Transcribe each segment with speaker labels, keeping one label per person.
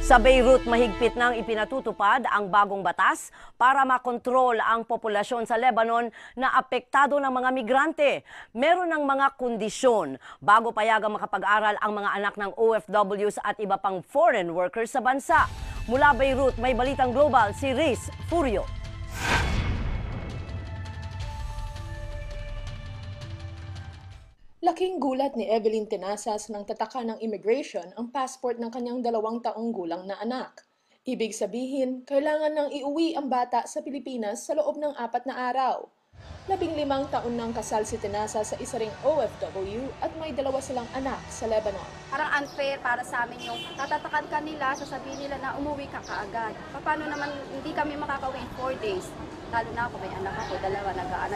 Speaker 1: Sa Beirut, mahigpit nang ipinatutupad ang bagong batas para makontrol ang populasyon sa Lebanon na apektado ng mga migrante. Meron ng mga kondisyon bago payagang makapag-aral ang mga anak ng OFWs at iba pang foreign workers sa bansa. Mula Beirut, may balitang global si Riz Furio.
Speaker 2: Laking gulat ni Evelyn Tenazas nang tataka ng immigration ang passport ng kanyang 2 taong gulang na anak. Ibig sabihin, kailangan nang iuwi ang bata sa Pilipinas sa loob ng 4 na araw. 15 taon nang kasal si Tenazas sa isa ring OFW at may 2 silang anak sa Lebanon.
Speaker 3: Parang unfair para sa amin yung tatatakan ka nila, sasabihin nila na umuwi ka kaagad. Paano naman hindi kami makakauwi in 4 days? Lalo na ako, may anak ako, 2,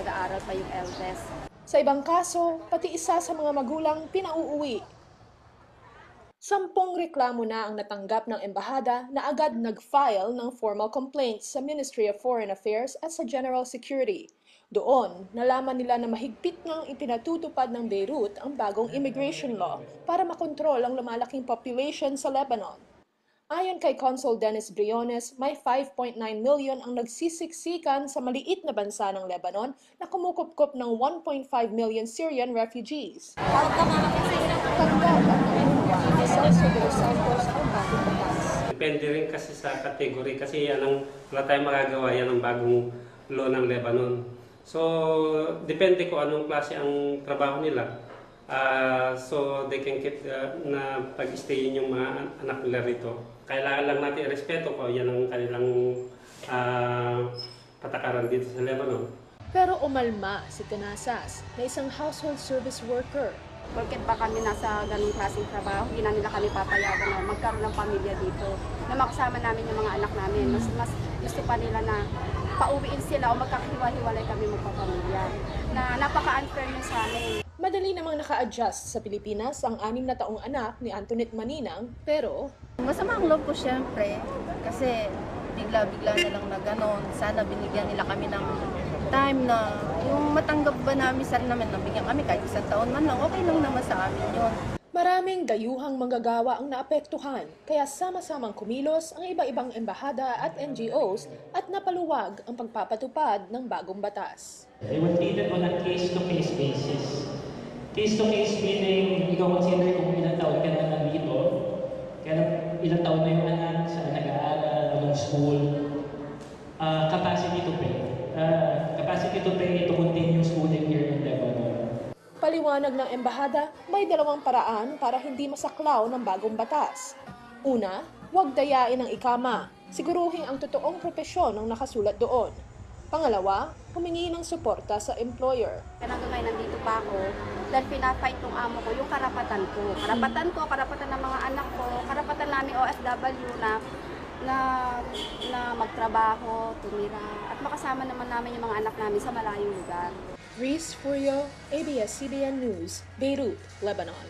Speaker 3: nag-aaral pa yung eldest.
Speaker 2: Sa ibang kaso, pati isa sa mga magulang pinauuwi. 10 reklamo na ang natanggap ng embahada na agad nag-file ng formal complaints sa Ministry of Foreign Affairs at sa General Security. Doon, nalaman nila na mahigpit ngang ipinatutupad ng Beirut ang bagong immigration law para makontrol ang lumalaking population sa Lebanon. Ayon kay Consul Dennis Briones, may 5.9 million ang nagsisiksikan sa maliit na bansa ng Lebanon na kumukupkup ng 1.5 million Syrian refugees.
Speaker 4: Depende rin kasi sa category kasi wala tayong magagawa, yan ang bagong law ng Lebanon. So, depende kung anong klase ang trabaho nila. So they can keep na pag-stayin yung mga anak nila rito. Kailangan lang natin respeto ko, yan ang kanilang patakaran dito sa Lebanon.
Speaker 2: Pero umalma si Tenazas na isang household service worker.
Speaker 3: Porket ba kami nasa ganung klaseng trabaho, hindi na nila kami papayagan na magkaroon ng pamilya dito. Na makasama namin yung mga anak namin. Mas gusto pa nila na pauwiin sila o magkahiwa-hiwalay kami magpapamilya. Na napaka-unfair nyo sa amin.
Speaker 2: Madali namang naka-adjust sa Pilipinas ang 6 na taong anak ni Antoinette Maninang, pero
Speaker 5: masama ang loob ko syempre kasi bigla-bigla na lang na gano'n. Sana binigyan nila kami ng time na yung matanggap ba namin sana naman nabigyan kami kahit 1 taon man lang, okay lang naman sa amin yun.
Speaker 2: maraming dayuhang manggagawa ang naapektuhan, kaya sama-samang kumilos ang iba-ibang embahada at NGOs at napaluwag ang pagpapatupad ng bagong batas.
Speaker 6: They were treated on a case-to-case basis. Case-to-case meaning, ikaw consider kung ilang taon ka na nandito, kaya ilang taon na yung anak, saan nag-aaral, anong school, capacity to pay. Capacity to pay to continue schooling here in Lebanon.
Speaker 2: Paliwanag ng embahada, may 2 paraan para hindi masaklaw ng bagong batas. Una, huwag dayain ang ikama. Siguruhin ang totoong propesyon ng nakasulat doon. Pangalawa, humingi ng suporta sa employer.
Speaker 3: Kaya ngayon nandito pa ako, dahil pinafight ng amo ko yung karapatan ko. Karapatan ng mga anak ko, karapatan namin OFW na magtrabaho, tumira, at makasama naman namin yung mga anak namin sa malayong lugar.
Speaker 2: Riz Furio, ABS-CBN News, Beirut, Lebanon.